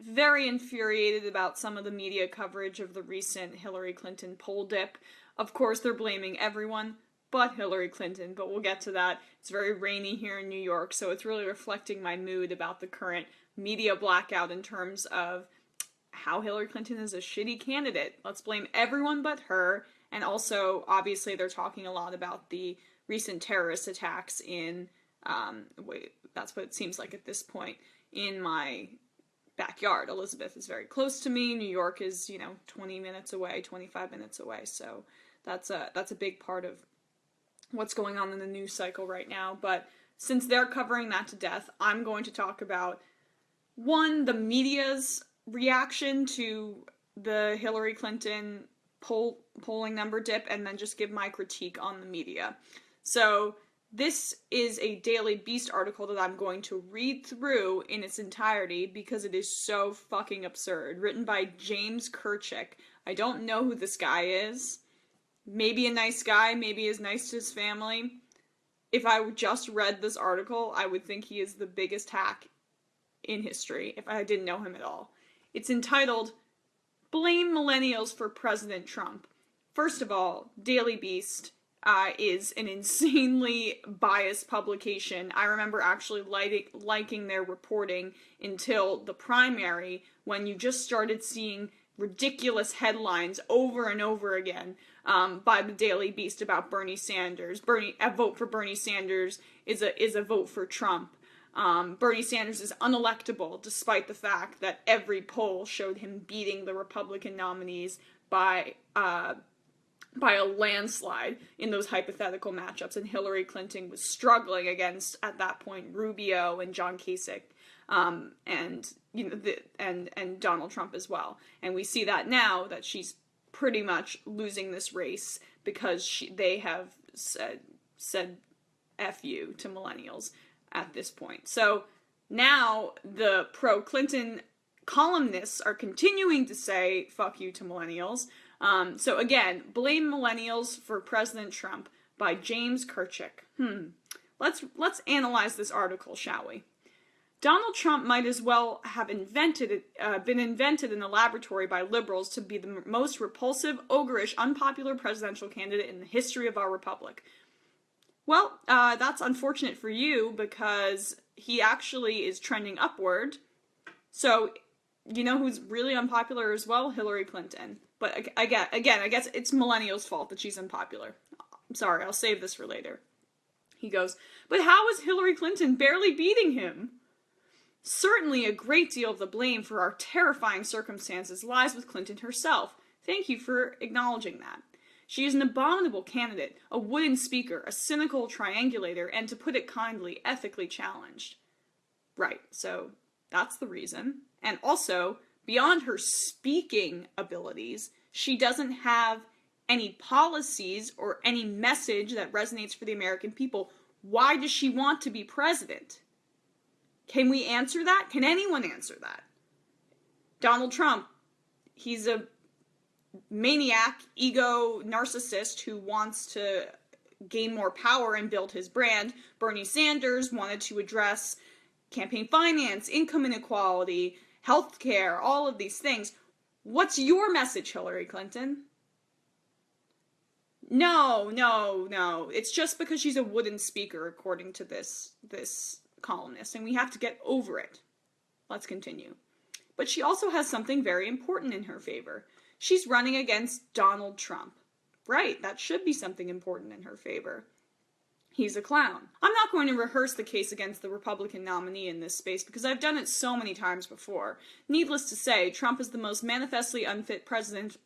very infuriated about some of the media coverage of the recent Hillary Clinton poll dip. Of course, they're blaming everyone but Hillary Clinton, but we'll get to that. It's very rainy here in New York, so it's really reflecting my mood about the current media blackout in terms of how Hillary Clinton is a shitty candidate. Let's blame everyone but her, and also, obviously, they're talking a lot about the recent terrorist attacks in, that's what it seems like at this point, in my backyard. Elizabeth is very close to me. New York is, 20 minutes away, 25 minutes away, so that's a big part of what's going on in the news cycle right now. But since they're covering that to death, I'm going to talk about, one, the media's reaction to the Hillary Clinton polling number dip, and then just give my critique on the media. So this is a Daily Beast article that I'm going to read through in its entirety because it is so fucking absurd. Written by James Kirchick. I don't know who this guy is. Maybe a nice guy, maybe he's nice to his family. If I just read this article, I would think he is the biggest hack in history if I didn't know him at all. It's entitled, Blame Millennials for President Trump. First of all, Daily Beast is an insanely biased publication. I remember actually liking their reporting until the primary, when you just started seeing ridiculous headlines over and over again by the Daily Beast about Bernie Sanders. A vote for Bernie Sanders is a vote for Trump. Bernie Sanders is unelectable, despite the fact that every poll showed him beating the Republican nominees by a landslide in those hypothetical matchups, and Hillary Clinton was struggling against, at that point, Rubio and John Kasich, and Donald Trump as well. And we see that now, that she's pretty much losing this race because they have said F you to millennials at this point. So now the pro-Clinton columnists are continuing to say fuck you to millennials. So again, Blame Millennials for President Trump by James Kirchick. Let's analyze this article, shall we? Donald Trump might as well have been invented in a laboratory by liberals to be the most repulsive, ogreish, unpopular presidential candidate in the history of our republic. Well, that's unfortunate for you, because he actually is trending upward. So, you know who's really unpopular as well? Hillary Clinton. But I guess it's millennials' fault that she's unpopular. I'm sorry, I'll save this for later. He goes, but how is Hillary Clinton barely beating him? Certainly a great deal of the blame for our terrifying circumstances lies with Clinton herself. Thank you for acknowledging that. She is an abominable candidate, a wooden speaker, a cynical triangulator, and to put it kindly, ethically challenged. Right, so that's the reason. And also, beyond her speaking abilities, she doesn't have any policies or any message that resonates for the American people. Why does she want to be president? Can we answer that? Can anyone answer that? Donald Trump, he's a maniac, ego narcissist who wants to gain more power and build his brand. Bernie Sanders wanted to address campaign finance, income inequality, healthcare, all of these things. What's your message, Hillary Clinton? No. It's just because she's a wooden speaker, according to this columnist, and we have to get over it. Let's continue. But she also has something very important in her favor. She's running against Donald Trump. Right, that should be something important in her favor. He's a clown. I'm not going to rehearse the case against the Republican nominee in this space because I've done it so many times before. Needless to say, Trump is the most manifestly unfit presidential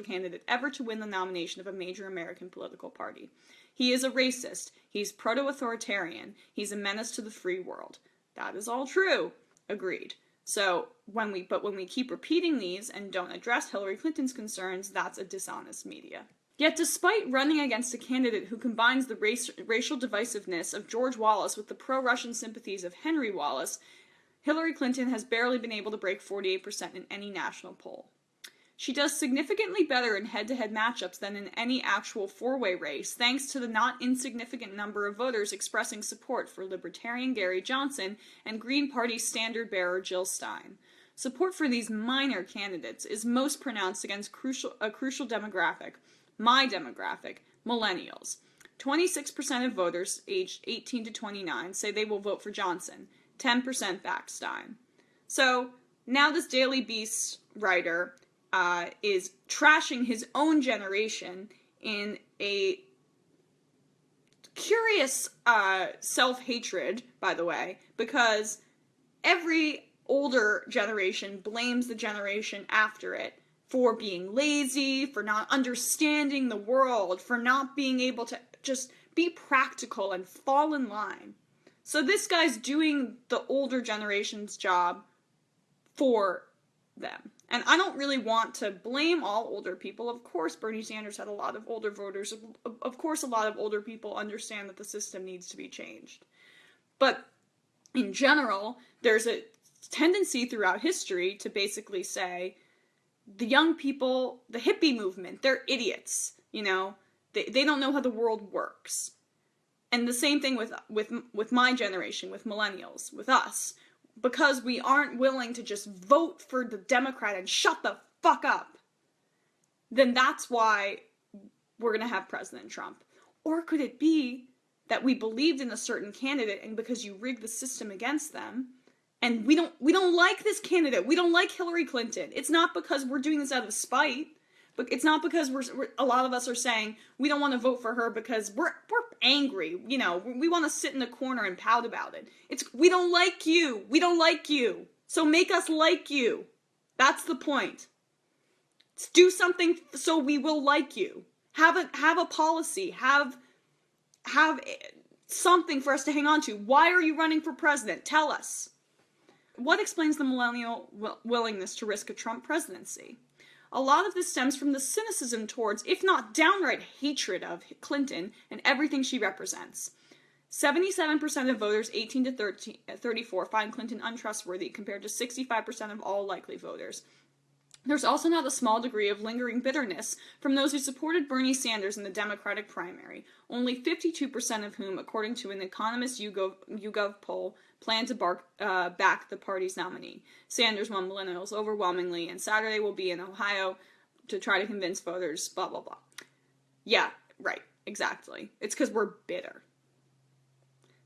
candidate ever to win the nomination of a major American political party. He is a racist. He's proto-authoritarian. He's a menace to the free world. That is all true. Agreed. So, when we keep repeating these and don't address Hillary Clinton's concerns, that's a dishonest media. Yet despite running against a candidate who combines the racial divisiveness of George Wallace with the pro-Russian sympathies of Henry Wallace, Hillary Clinton has barely been able to break 48% in any national poll. She does significantly better in head-to-head matchups than in any actual four-way race, thanks to the not insignificant number of voters expressing support for Libertarian Gary Johnson and Green Party standard-bearer Jill Stein. Support for these minor candidates is most pronounced against a crucial demographic, my demographic, millennials. 26% of voters aged 18 to 29 say they will vote for Johnson. 10% back Stein. So, now this Daily Beast writer is trashing his own generation in a curious self-hatred, by the way, because every older generation blames the generation after it for being lazy, for not understanding the world, for not being able to just be practical and fall in line. So this guy's doing the older generation's job for them. And I don't really want to blame all older people. Of course, Bernie Sanders had a lot of older voters. Of course, a lot of older people understand that the system needs to be changed. But in general, there's a tendency throughout history to basically say, the young people, the hippie movement, they're idiots, you know? They don't know how the world works. And the same thing with my generation, with millennials, with us. Because we aren't willing to just vote for the Democrat and shut the fuck up, then that's why we're going to have President Trump. Or could it be that we believed in a certain candidate, and because you rigged the system against them, and we don't like this candidate, we don't like Hillary Clinton. It's not because we're doing this out of spite, but it's not because a lot of us are saying we don't want to vote for her because we're angry, you know, we want to sit in the corner and pout about it. It's, we don't like you, so make us like you. That's the point. Let's do something so we will like you. Have a policy, have something for us to hang on to. Why are you running for president? Tell us. What explains the millennial willingness to risk a Trump presidency? A lot of this stems from the cynicism towards, if not downright hatred of, Clinton and everything she represents. 77% of voters 18 to 34 find Clinton untrustworthy, compared to 65% of all likely voters. There's also not a small degree of lingering bitterness from those who supported Bernie Sanders in the Democratic primary, only 52% of whom, according to an Economist YouGov poll, plan to back the party's nominee. Sanders won millennials overwhelmingly, and Saturday will be in Ohio to try to convince voters, blah, blah, blah. Yeah, right, exactly. It's because we're bitter.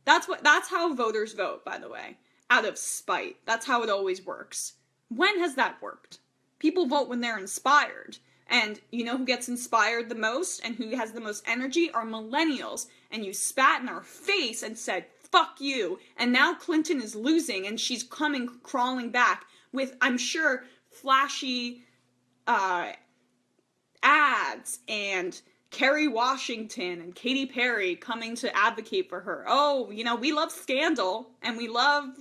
That's how voters vote, by the way. Out of spite. That's how it always works. When has that worked? People vote when they're inspired. And you know who gets inspired the most and who has the most energy are millennials. And you spat in our face and said, fuck you. And now Clinton is losing and she's coming crawling back with, I'm sure, flashy ads and Kerry Washington and Katy Perry coming to advocate for her. Oh, you know, we love Scandal and we love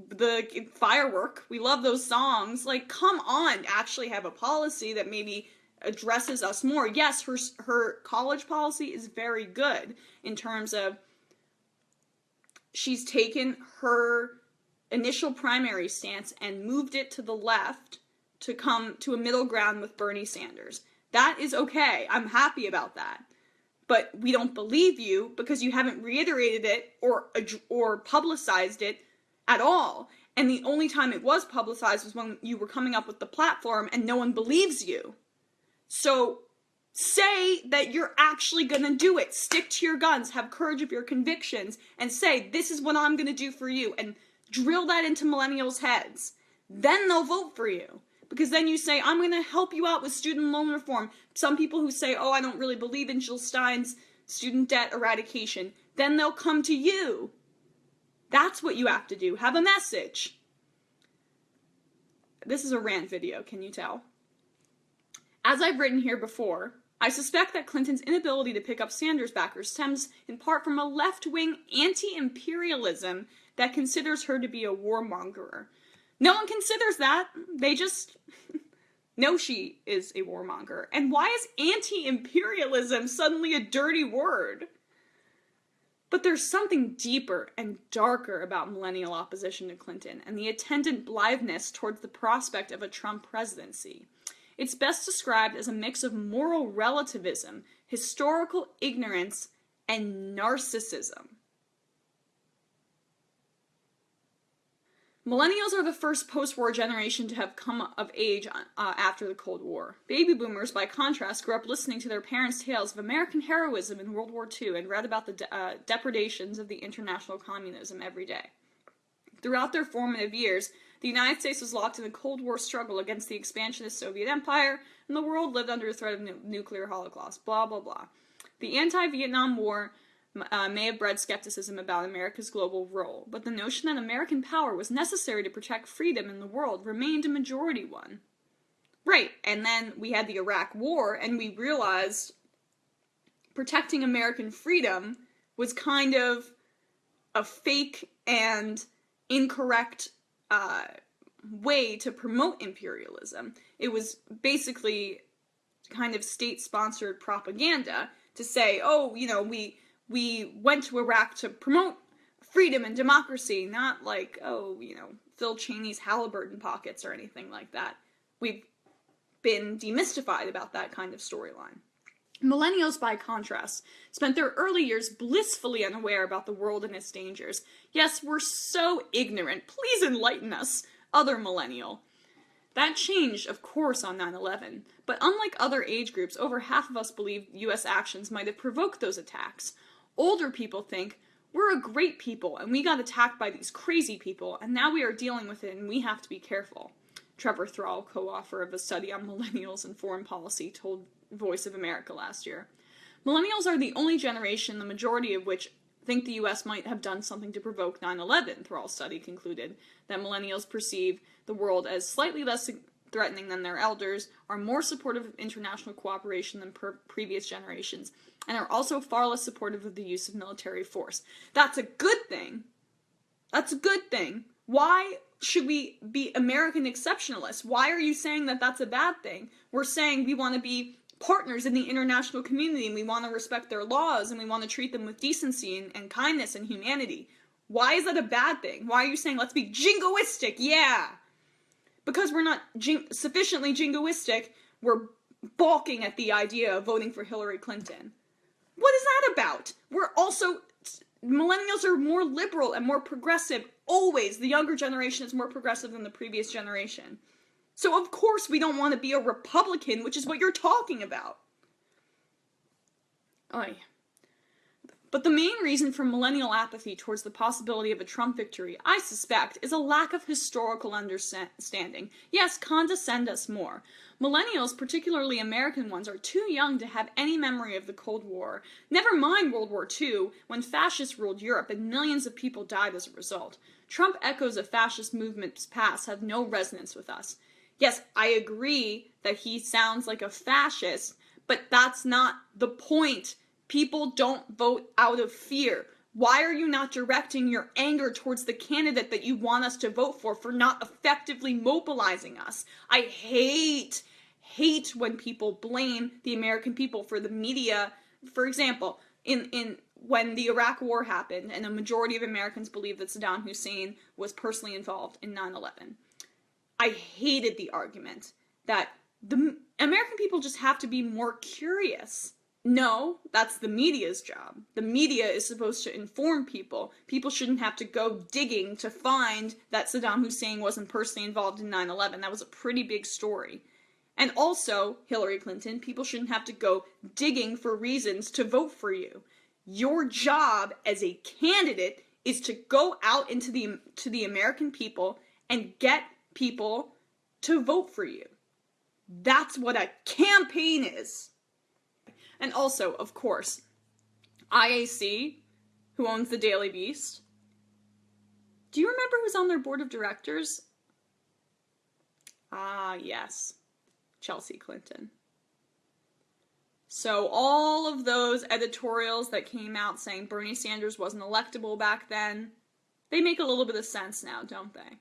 the Firework. We love those songs. Like, come on, actually have a policy that maybe addresses us more. Yes, her college policy is very good in terms of she's taken her initial primary stance and moved it to the left to come to a middle ground with Bernie Sanders. That is okay. I'm happy about that. But we don't believe you because you haven't reiterated it or publicized it at all. And the only time it was publicized was when you were coming up with the platform and no one believes you. So say that you're actually going to do it. Stick to your guns. Have courage of your convictions and say, this is what I'm going to do for you. And drill that into millennials' heads. Then they'll vote for you. Because then you say, I'm going to help you out with student loan reform. Some people who say, oh, I don't really believe in Jill Stein's student debt eradication. Then they'll come to you. That's what you have to do. Have a message. This is a rant video, can you tell? As I've written here before, I suspect that Clinton's inability to pick up Sanders backers stems in part from a left-wing anti-imperialism that considers her to be a warmonger. No one considers that. They just know she is a warmonger. And why is anti-imperialism suddenly a dirty word? But there's something deeper and darker about millennial opposition to Clinton and the attendant blitheness towards the prospect of a Trump presidency. It's best described as a mix of moral relativism, historical ignorance, and narcissism. Millennials are the first post-war generation to have come of age after the Cold War. Baby boomers, by contrast, grew up listening to their parents' tales of American heroism in World War II and read about the depredations of the international communism every day. Throughout their formative years, the United States was locked in a Cold War struggle against the expansionist Soviet Empire, and the world lived under the threat of nuclear holocaust, blah, blah, blah. The anti-Vietnam War may have bred skepticism about America's global role, but the notion that American power was necessary to protect freedom in the world remained a majority one. Right, and then we had the Iraq War, and we realized protecting American freedom was kind of a fake and incorrect way to promote imperialism. It was basically kind of state-sponsored propaganda to say, oh, you know, we went to Iraq to promote freedom and democracy, not like, oh, you know, Phil Cheney's Halliburton pockets or anything like that. We've been demystified about that kind of storyline. Millennials, by contrast, spent their early years blissfully unaware about the world and its dangers. Yes, we're so ignorant. Please enlighten us, other millennial. That changed, of course, on 9/11, but unlike other age groups, over half of us believe U.S. actions might have provoked those attacks. Older people think, we're a great people, and we got attacked by these crazy people, and now we are dealing with it, and we have to be careful. Trevor Thrall, co-author of a study on millennials and foreign policy, told Voice of America last year. Millennials are the only generation, the majority of which think the U.S. might have done something to provoke 9/11, Thrall's study concluded, that millennials perceive the world as slightly less threatening than their elders, are more supportive of international cooperation than previous generations, and are also far less supportive of the use of military force. That's a good thing. That's a good thing. Why should we be American exceptionalists? Why are you saying that that's a bad thing? We're saying we want to be partners in the international community, and we want to respect their laws, and we want to treat them with decency and kindness and humanity. Why is that a bad thing? Why are you saying, let's be jingoistic? Yeah! Because we're not sufficiently jingoistic, we're balking at the idea of voting for Hillary Clinton. What is that about? Millennials are more liberal and more progressive. Always, the younger generation is more progressive than the previous generation. So of course we don't want to be a Republican, which is what you're talking about. Oy. But the main reason for millennial apathy towards the possibility of a Trump victory, I suspect, is a lack of historical understanding. Yes, condescend us more. Millennials, particularly American ones, are too young to have any memory of the Cold War. Never mind World War II, when fascists ruled Europe and millions of people died as a result. Trump echoes of fascist movements past have no resonance with us. Yes, I agree that he sounds like a fascist, but that's not the point. People don't vote out of fear. Why are you not directing your anger towards the candidate that you want us to vote for not effectively mobilizing us? I hate when people blame the American people for the media. For example, when the Iraq War happened and a majority of Americans believed that Saddam Hussein was personally involved in 9/11. I hated the argument that the American people just have to be more curious. No, that's the media's job. The media is supposed to inform people. People shouldn't have to go digging to find that Saddam Hussein wasn't personally involved in 9/11. That was a pretty big story. And also, Hillary Clinton, people shouldn't have to go digging for reasons to vote for you. Your job as a candidate is to go out into the American people and get people to vote for you. That's what a campaign is. And also, of course, IAC, who owns the Daily Beast. Do you remember who's on their board of directors? Ah, yes. Chelsea Clinton. So all of those editorials that came out saying Bernie Sanders wasn't electable back then, they make a little bit of sense now, don't they?